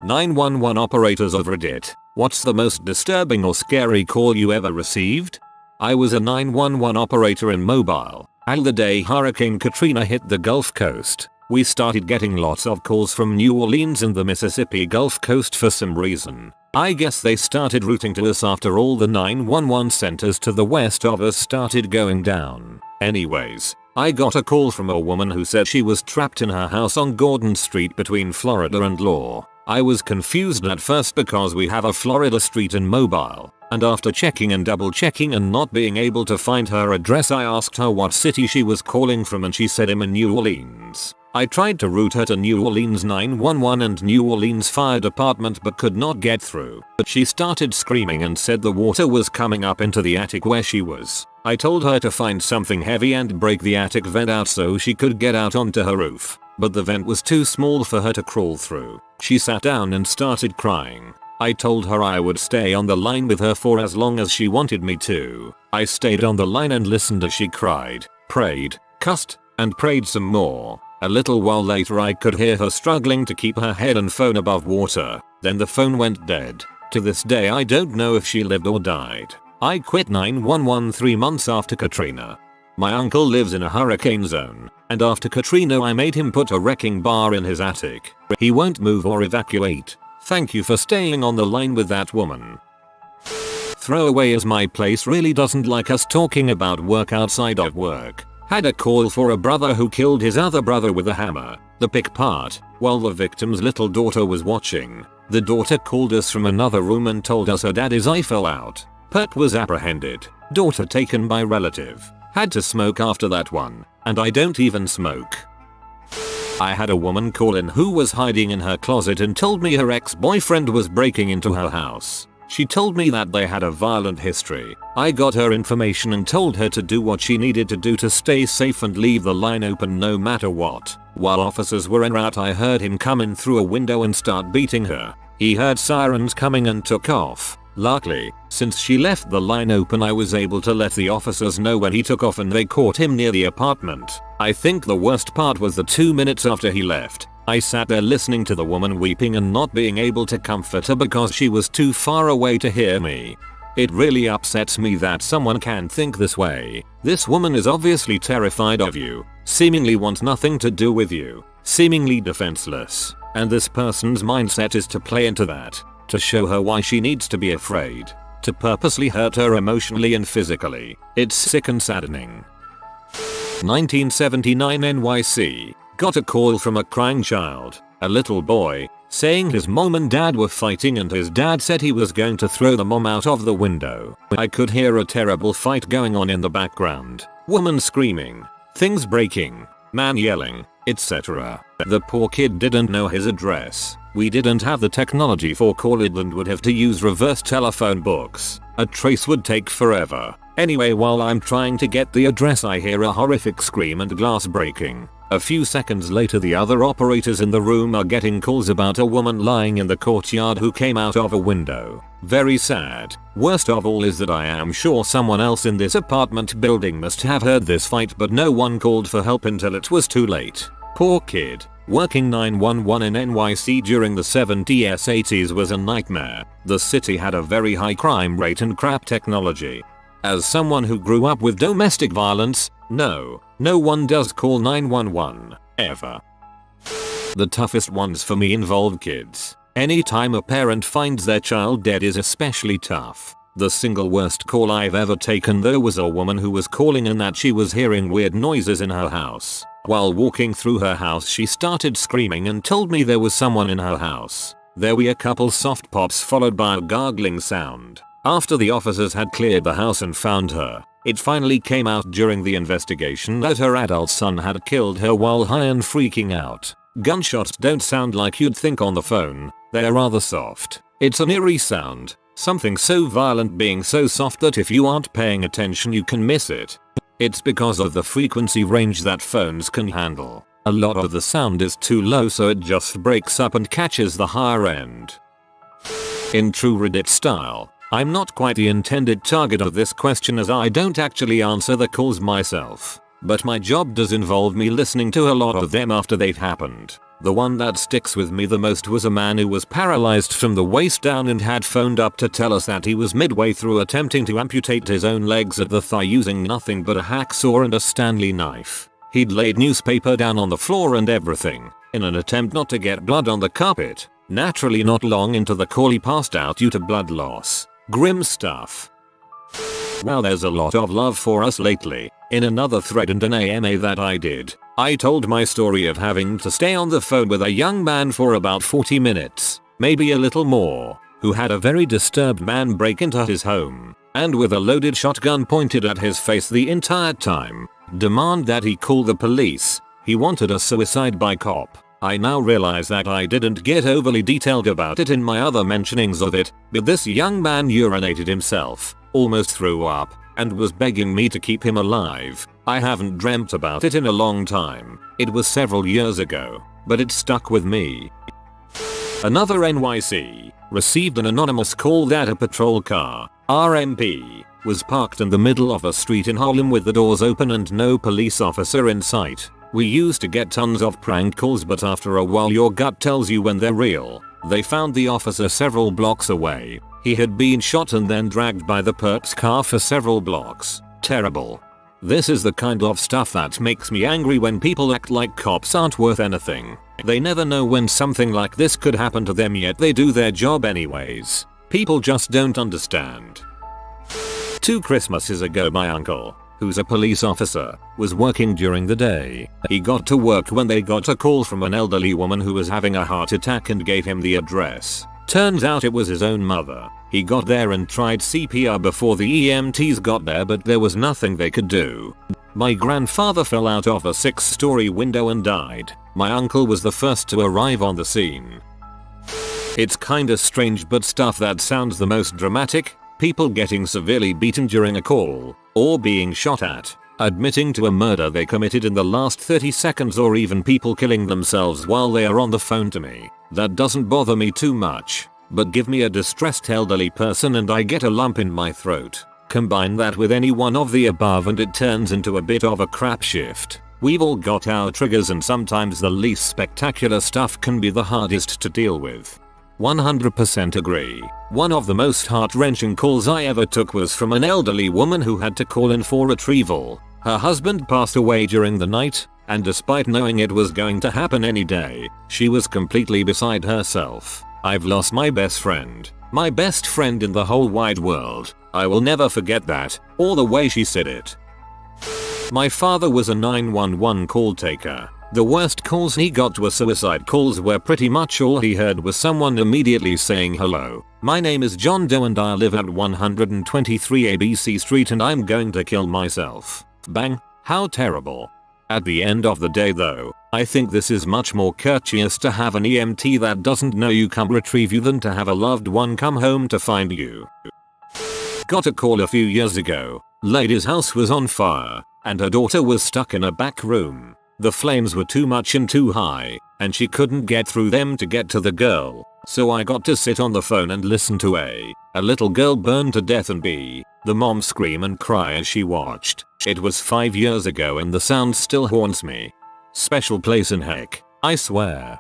911 operators of Reddit, what's the most disturbing or scary call you ever received? I was a 911 operator in Mobile, and the day Hurricane Katrina hit the Gulf Coast, we started getting lots of calls from New Orleans and the Mississippi Gulf Coast for some reason. I guess they started routing to us after all the 911 centers to the west of us started going down. Anyways, I got a call from a woman who said she was trapped in her house on Gordon Street between Florida and Law. I was confused at first because we have a Florida street in Mobile, and after checking and double checking and not being able to find her address, I asked her what city she was calling from and she said I'm in New Orleans. I tried to route her to New Orleans 911 and New Orleans Fire Department but could not get through. But she started screaming and said the water was coming up into the attic where she was. I told her to find something heavy and break the attic vent out so she could get out onto her roof. But the vent was too small for her to crawl through. She sat down and started crying. I told her I would stay on the line with her for as long as she wanted me to. I stayed on the line and listened as she cried, prayed, cussed, and prayed some more. A little while later I could hear her struggling to keep her head and phone above water. Then the phone went dead. To this day I don't know if she lived or died. I quit 911 3 months after Katrina. My uncle lives in a hurricane zone, and after Katrina I made him put a wrecking bar in his attic. He won't move or evacuate. Thank you for staying on the line with that woman. Throwaway as my place really doesn't like us talking about work outside of work. Had a call for a brother who killed his other brother with a hammer. The pick part, while the victim's little daughter was watching. The daughter called us from another room and told us her daddy's eye fell out. Perp was apprehended. Daughter taken by relative. Had to smoke after that one, and I don't even smoke. I had a woman call in who was hiding in her closet and told me her ex-boyfriend was breaking into her house. She told me that they had a violent history. I got her information and told her to do what she needed to do to stay safe and leave the line open no matter what. While officers were en route, I heard him come in through a window and start beating her. He heard sirens coming and took off. Luckily, since she left the line open, I was able to let the officers know when he took off and they caught him near the apartment. I think the worst part was the 2 minutes after he left. I sat there listening to the woman weeping and not being able to comfort her because she was too far away to hear me. It really upsets me that someone can think this way. This woman is obviously terrified of you, seemingly wants nothing to do with you, seemingly defenseless, and this person's mindset is to play into that. To show her why she needs to be afraid. To purposely hurt her emotionally and physically. It's sick and saddening. 1979 NYC. Got a call from a crying child, a little boy, saying his mom and dad were fighting and his dad said he was going to throw the mom out of the window. I could hear a terrible fight going on in the background. Woman screaming, things breaking, man yelling, etc. The poor kid didn't know his address. We didn't have the technology for call it and would have to use reverse telephone books. A trace would take forever. Anyway, while I'm trying to get the address, I hear a horrific scream and glass breaking. A few seconds later, the other operators in the room are getting calls about a woman lying in the courtyard who came out of a window. Very sad. Worst of all is that I am sure someone else in this apartment building must have heard this fight, but no one called for help until it was too late. Poor kid. Working 911 in NYC during the 70s 80s was a nightmare. The city had a very high crime rate and crap technology. As someone who grew up with domestic violence, no one does call 911, ever. The toughest ones for me involve kids. Anytime a parent finds their child dead is especially tough. The single worst call I've ever taken though was a woman who was calling in that she was hearing weird noises in her house. While walking through her house, she started screaming and told me there was someone in her house. There were a couple soft pops followed by a gargling sound. After the officers had cleared the house and found her, it finally came out during the investigation that her adult son had killed her while high and freaking out. Gunshots don't sound like you'd think on the phone. They're rather soft. It's an eerie sound. Something so violent being so soft that if you aren't paying attention you can miss it. It's because of the frequency range that phones can handle. A lot of the sound is too low, so it just breaks up and catches the higher end. In true Reddit style, I'm not quite the intended target of this question as I don't actually answer the calls myself, but my job does involve me listening to a lot of them after they've happened. The one that sticks with me the most was a man who was paralyzed from the waist down and had phoned up to tell us that he was midway through attempting to amputate his own legs at the thigh using nothing but a hacksaw and a Stanley knife. He'd laid newspaper down on the floor and everything, in an attempt not to get blood on the carpet. Naturally, not long into the call he passed out due to blood loss. Grim stuff. Well, there's a lot of love for us lately. In another thread and an AMA that I did, I told my story of having to stay on the phone with a young man for about 40 minutes, maybe a little more, who had a very disturbed man break into his home, and with a loaded shotgun pointed at his face the entire time, demand that he call the police. He wanted a suicide by cop. I now realize that I didn't get overly detailed about it in my other mentionings of it, but this young man urinated himself, almost threw up, and was begging me to keep him alive. I haven't dreamt about it in a long time. It was several years ago, but it stuck with me. Another NYC received an anonymous call that a patrol car, RMP, was parked in the middle of a street in Harlem with the doors open and no police officer in sight. We used to get tons of prank calls, but after a while your gut tells you when they're real. They found the officer several blocks away. He had been shot and then dragged by the perp's car for several blocks. Terrible. This is the kind of stuff that makes me angry, when people act like cops aren't worth anything. They never know when something like this could happen to them, yet they do their job anyways. People just don't understand. 2 Christmases ago, my uncle, who's a police officer, was working during the day. He got to work when they got a call from an elderly woman who was having a heart attack and gave him the address. Turns out it was his own mother. He got there and tried CPR before the EMTs got there, but there was nothing they could do. My grandfather fell out of a 6-story window and died. My uncle was the first to arrive on the scene. It's kinda strange, but stuff that sounds the most dramatic: people getting severely beaten during a call, or being shot at, admitting to a murder they committed in the last 30 seconds, or even people killing themselves while they are on the phone to me. That doesn't bother me too much, but give me a distressed elderly person and I get a lump in my throat. Combine that with any one of the above and it turns into a bit of a crap shift. We've all got our triggers, and sometimes the least spectacular stuff can be the hardest to deal with. 100% agree. One of the most heart-wrenching calls I ever took was from an elderly woman who had to call in for retrieval. Her husband passed away during the night, and despite knowing it was going to happen any day, she was completely beside herself. I've lost my best friend in the whole wide world. I will never forget that, or the way she said it. My father was a 911 call taker. The worst calls he got were suicide calls, where pretty much all he heard was someone immediately saying, "Hello, my name is John Doe and I live at 123 ABC Street and I'm going to kill myself." Bang, how terrible. At the end of the day though, I think this is much more courteous to have an EMT that doesn't know you come retrieve you than to have a loved one come home to find you. Got a call a few years ago. Lady's house was on fire, and her daughter was stuck in a back room. The flames were too much and too high, and she couldn't get through them to get to the girl. So I got to sit on the phone and listen to a little girl burn to death and the mom scream and cry as she watched. It was 5 years ago and the sound still haunts me. Special place in heck, I swear.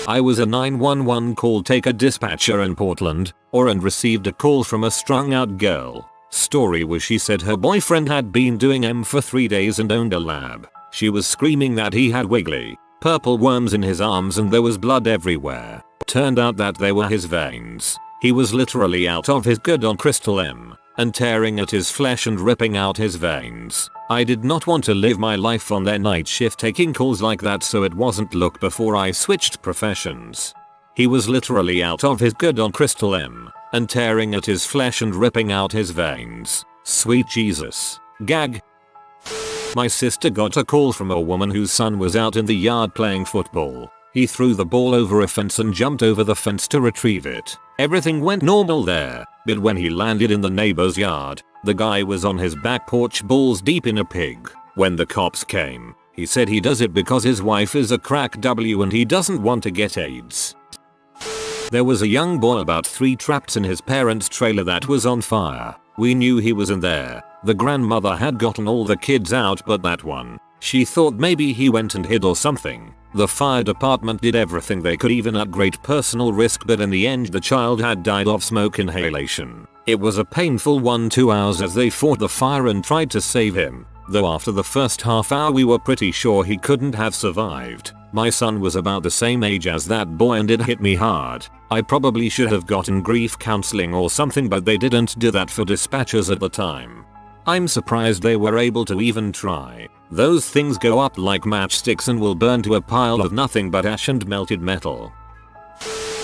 I was a 911 call taker dispatcher in Portland, and received a call from a strung out girl. Story was, she said her boyfriend had been doing M for 3 days and owned a lab. She was screaming that he had wiggly, purple worms in his arms and there was blood everywhere. Turned out that they were his veins. He was literally out of his good on crystal M, and tearing at his flesh and ripping out his veins. I did not want to live my life on their night shift taking calls like that, so it wasn't long before I switched professions. He was literally out of his good on crystal M, and tearing at his flesh and ripping out his veins. Sweet Jesus. Gag. My sister got a call from a woman whose son was out in the yard playing football. He threw the ball over a fence and jumped over the fence to retrieve it. Everything went normal there, but when he landed in the neighbor's yard, the guy was on his back porch balls deep in a pig. When the cops came, he said he does it because his wife is a crack W and he doesn't want to get AIDS. There was a young boy about 3 trapped in his parents' trailer that was on fire. We knew he was in there. The grandmother had gotten all the kids out but that one. She thought maybe he went and hid or something. The fire department did everything they could, even at great personal risk, but in the end the child had died of smoke inhalation. It was a painful 2 hours as they fought the fire and tried to save him, though after the first half hour we were pretty sure he couldn't have survived. My son was about the same age as that boy and it hit me hard. I probably should have gotten grief counseling or something, but they didn't do that for dispatchers at the time. I'm surprised they were able to even try. Those things go up like matchsticks and will burn to a pile of nothing but ash and melted metal.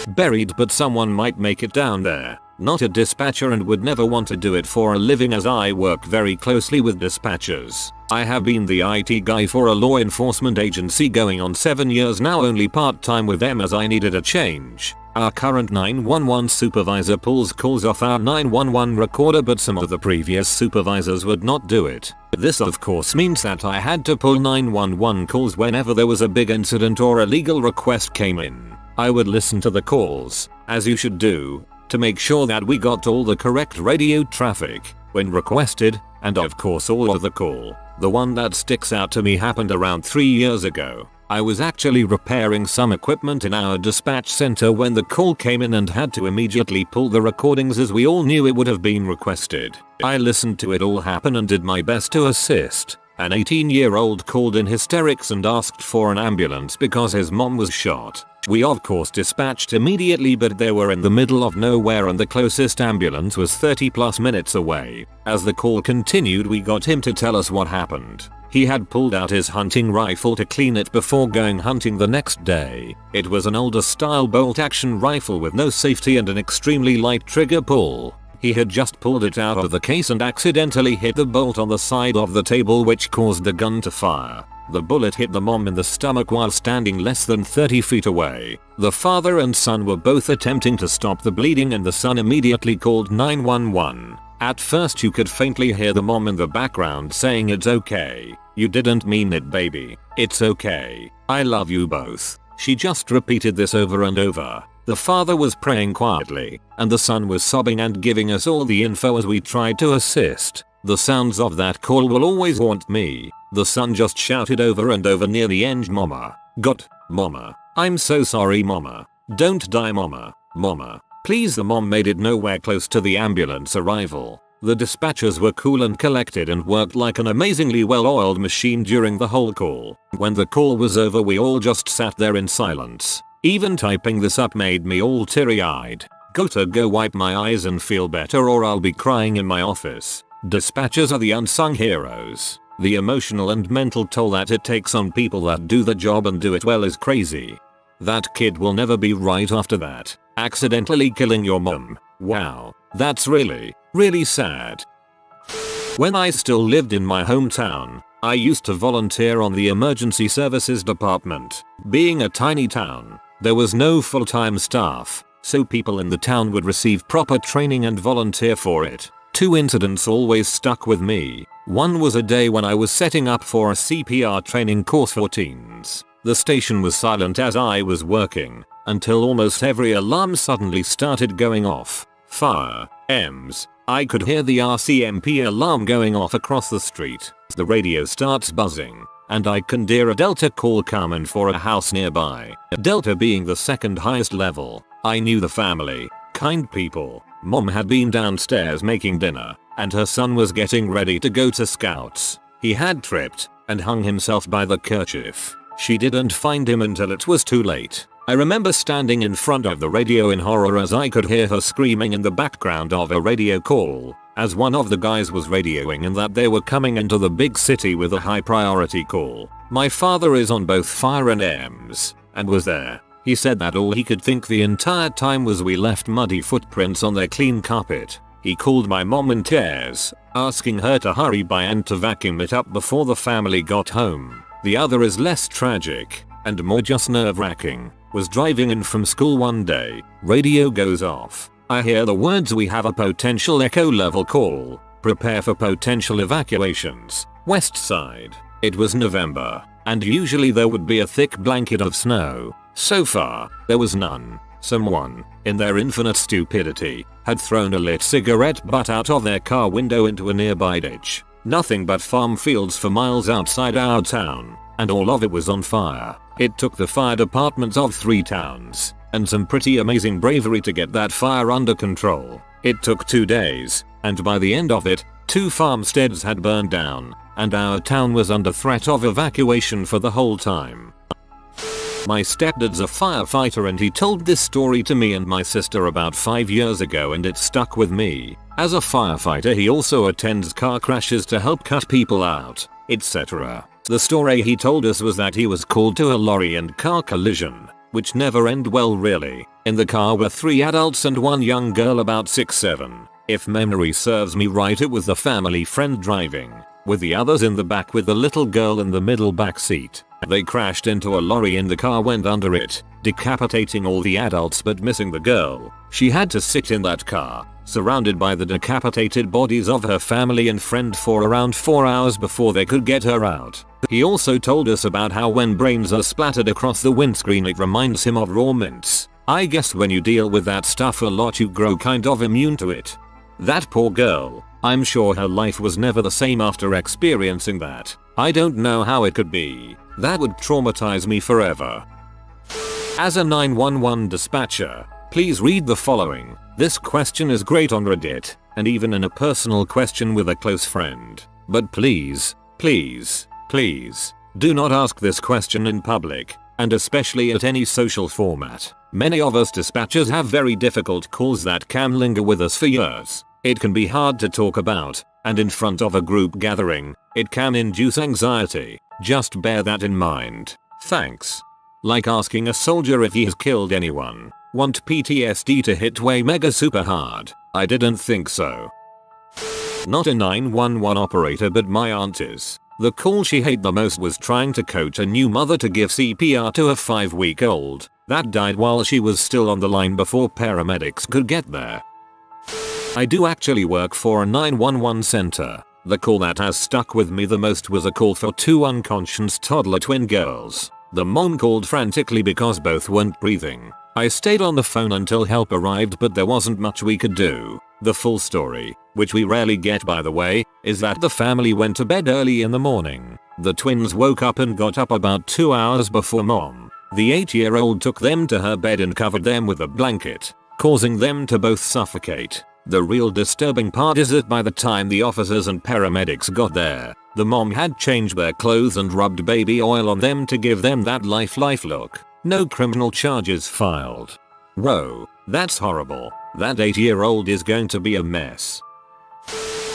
Buried, but someone might make it down there. Not a dispatcher and would never want to do it for a living, as I work very closely with dispatchers. I have been the IT guy for a law enforcement agency going on 7 years now, only part-time with them as I needed a change. Our current 911 supervisor pulls calls off our 911 recorder, but some of the previous supervisors would not do it. This of course means that I had to pull 911 calls whenever there was a big incident or a legal request came in. I would listen to the calls, as you should do, to make sure that we got all the correct radio traffic when requested, and of course all of the call. The one that sticks out to me happened around 3 years ago. I was actually repairing some equipment in our dispatch center when the call came in and had to immediately pull the recordings as we all knew it would have been requested. I listened to it all happen and did my best to assist. An 18-year-old called in hysterics and asked for an ambulance because his mom was shot. We of course dispatched immediately, but they were in the middle of nowhere and the closest ambulance was 30+ minutes away. As the call continued, we got him to tell us what happened. He had pulled out his hunting rifle to clean it before going hunting the next day. It was an older style bolt-action rifle with no safety and an extremely light trigger pull. He had just pulled it out of the case and accidentally hit the bolt on the side of the table, which caused the gun to fire. The bullet hit the mom in the stomach while standing less than 30 feet away. The father and son were both attempting to stop the bleeding and the son immediately called 911. At first you could faintly hear the mom in the background saying, "It's okay. You didn't mean it, baby. It's okay. I love you both." She just repeated this over and over. The father was praying quietly, and the son was sobbing and giving us all the info as we tried to assist. The sounds of that call will always haunt me. The son just shouted over and over near the end, "Mama. God, Mama. I'm so sorry, Mama. Don't die, Mama. Mama. Please." The mom made it nowhere close to the ambulance arrival. The dispatchers were cool and collected and worked like an amazingly well-oiled machine during the whole call. When the call was over, we all just sat there in silence. Even typing this up made me all teary-eyed. Gotta go wipe my eyes and feel better or I'll be crying in my office. Dispatchers are the unsung heroes. The emotional and mental toll that it takes on people that do the job and do it well is crazy. That kid will never be right after that. Accidentally killing your mom. Wow. That's really, really sad. When I still lived in my hometown, I used to volunteer on the emergency services department. Being a tiny town, there was no full-time staff, so people in the town would receive proper training and volunteer for it. 2 incidents always stuck with me. One was a day when I was setting up for a CPR training course for teens. The station was silent as I was working, until almost every alarm suddenly started going off. Fire, EMS. I could hear the RCMP alarm going off across the street. The radio starts buzzing, and I can hear a Delta call coming for a house nearby. Delta being the second highest level. I knew the family. Kind people. Mom had been downstairs making dinner, and her son was getting ready to go to scouts. He had tripped and hung himself by the kerchief. She didn't find him until it was too late. I remember standing in front of the radio in horror as I could hear her screaming in the background of a radio call, as one of the guys was radioing and that they were coming into the big city with a high priority call. My father is on both fire and EMS, and was there. He said that all he could think the entire time was we left muddy footprints on their clean carpet. He called my mom in tears, asking her to hurry by and to vacuum it up before the family got home. The other is less tragic, and more just nerve-wracking. Was driving in from school one day. Radio goes off. I hear the words, "We have a potential echo level call. Prepare for potential evacuations. West side." It was November, and usually there would be a thick blanket of snow. So far, there was none. Someone, in their infinite stupidity, had thrown a lit cigarette butt out of their car window into a nearby ditch. Nothing but farm fields for miles outside our town. and all of it was on fire. It took the fire departments of 3 towns and some pretty amazing bravery to get that fire under control. It took 2 days, and by the end of it, 2 farmsteads had burned down, and our town was under threat of evacuation for the whole time. My stepdad's a firefighter and he told this story to me and my sister about 5 years ago and it stuck with me. As a firefighter he also attends car crashes to help cut people out, etc. The story he told us was that he was called to a lorry and car collision, which never end well really. In the car were 3 adults and 1 young girl about 6-7. If memory serves me right it was the family friend driving, with the others in the back with the little girl in the middle back seat. They crashed into a lorry and the car went under it, decapitating all the adults but missing the girl. She had to sit in that car, surrounded by the decapitated bodies of her family and friend for around 4 hours before they could get her out. He also told us about how when brains are splattered across the windscreen it reminds him of raw mints. I guess when you deal with that stuff a lot you grow kind of immune to it. That poor girl, I'm sure her life was never the same after experiencing that. I don't know how it could be. That would traumatize me forever. As a 911 dispatcher, please read the following. This question is great on Reddit, and even in a personal question with a close friend. But please, please, please, do not ask this question in public, and especially at any social format. Many of us dispatchers have very difficult calls that can linger with us for years. It can be hard to talk about, and in front of a group gathering, it can induce anxiety. Just bear that in mind. Thanks. Like asking a soldier if he has killed anyone. Want PTSD to hit way mega super hard? I didn't think so. Not a 911 operator but my aunt is. The call she hated the most was trying to coach a new mother to give CPR to a 5-week-old that died while she was still on the line before paramedics could get there. I do actually work for a 911 center. The call that has stuck with me the most was a call for 2 unconscious toddler twin girls. The mom called frantically because both weren't breathing. I stayed on the phone until help arrived but there wasn't much we could do. The full story, which we rarely get by the way, is that the family went to bed early in the morning. The twins woke up and got up about 2 hours before mom. The 8-year-old took them to her bed and covered them with a blanket, causing them to both suffocate. The real disturbing part is that by the time the officers and paramedics got there, the mom had changed their clothes and rubbed baby oil on them to give them that life look. No criminal charges filed. Whoa, that's horrible. That 8-year-old is going to be a mess.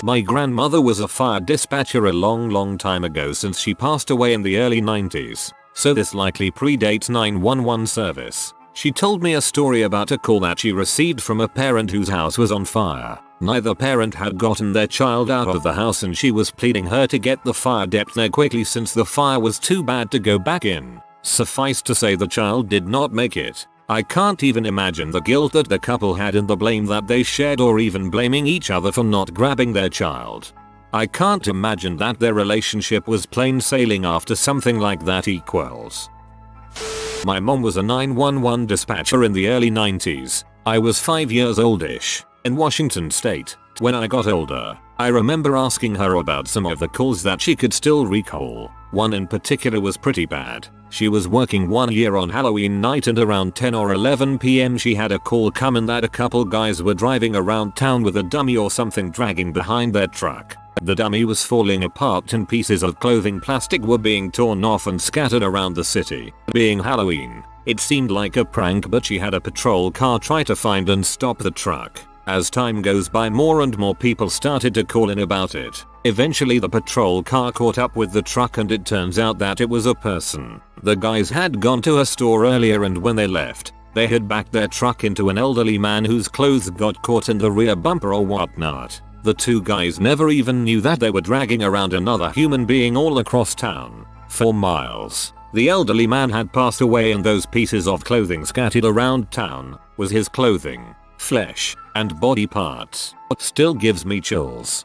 My grandmother was a fire dispatcher a long time ago since she passed away in the early 90s, so this likely predates 911 service. She told me a story about a call that she received from a parent whose house was on fire. Neither parent had gotten their child out of the house and she was pleading her to get the fire depth there quickly since the fire was too bad to go back in. Suffice to say the child did not make it. I can't even imagine the guilt that the couple had and the blame that they shared or even blaming each other for not grabbing their child. I can't imagine that their relationship was plain sailing after something like that equals. My mom was a 911 dispatcher in the early 90s. I was 5 years oldish, in Washington state. When I got older, I remember asking her about some of the calls that she could still recall. One in particular was pretty bad. She was working one year on Halloween night and around 10 or 11 PM she had a call come in that a couple guys were driving around town with a dummy or something dragging behind their truck. The dummy was falling apart and pieces of clothing plastic were being torn off and scattered around the city. Being Halloween, it seemed like a prank but she had a patrol car try to find and stop the truck. As time goes by more and more people started to call in about it. Eventually the patrol car caught up with the truck and it turns out that it was a person. The guys had gone to a store earlier and when they left, they had backed their truck into an elderly man whose clothes got caught in the rear bumper or whatnot. The 2 guys never even knew that they were dragging around another human being all across town. For miles. The elderly man had passed away and those pieces of clothing scattered around town was his clothing, flesh, and body parts. Still gives me chills.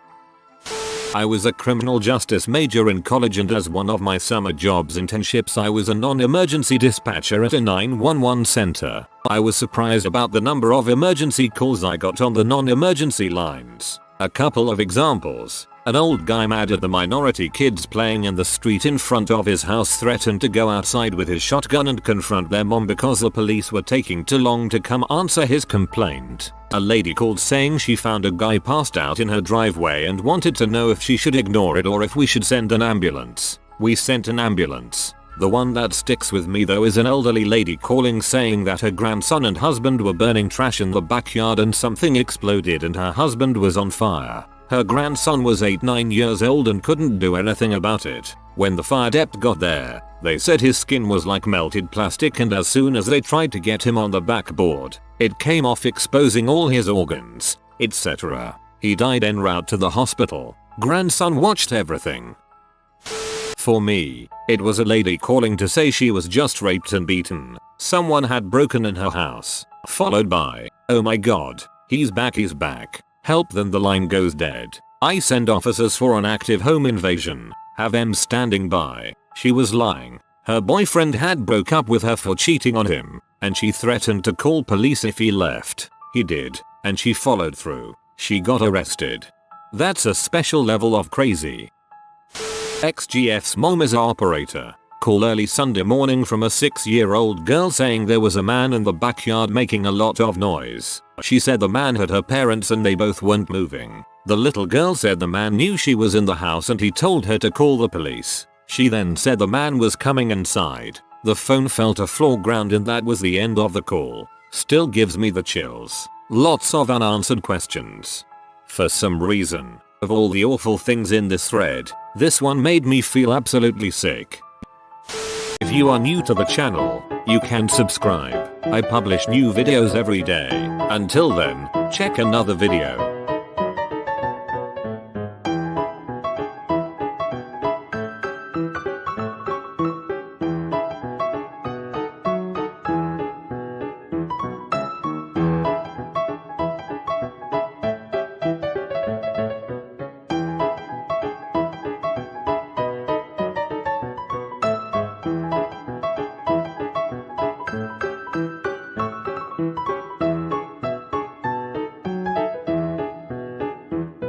I was a criminal justice major in college and as one of my summer jobs internships I was a non-emergency dispatcher at a 911 center. I was surprised about the number of emergency calls I got on the non-emergency lines. A couple of examples. An old guy mad at the minority kids playing in the street in front of his house threatened to go outside with his shotgun and confront their mom because the police were taking too long to come answer his complaint. A lady called saying she found a guy passed out in her driveway and wanted to know if she should ignore it or if we should send an ambulance. We sent an ambulance. The one that sticks with me though is an elderly lady calling saying that her grandson and husband were burning trash in the backyard and something exploded and her husband was on fire. Her grandson was 9 years old and couldn't do anything about it. When the fire dep got there, they said his skin was like melted plastic and as soon as they tried to get him on the backboard, it came off exposing all his organs, etc. He died en route to the hospital. Grandson watched everything. For me, it was a lady calling to say she was just raped and beaten. Someone had broken in her house, followed by, "Oh my god, he's back. Help," then the line goes dead. I send officers for an active home invasion, have them standing by. She was lying. Her boyfriend had broke up with her for cheating on him, and she threatened to call police if he left. He did, and she followed through. She got arrested. That's a special level of crazy. XGF's mom is an operator. Call early Sunday morning from a 6-year-old girl saying there was a man in the backyard making a lot of noise. She said the man had her parents and they both weren't moving. The little girl said the man knew she was in the house and he told her to call the police. She then said the man was coming inside. The phone fell to floor ground and that was the end of the call. Still gives me the chills. Lots of unanswered questions. For some reason, of all the awful things in this thread, this one made me feel absolutely sick. If you are new to the channel, you can subscribe. I publish new videos every day. Until then, check another video.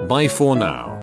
Bye for now.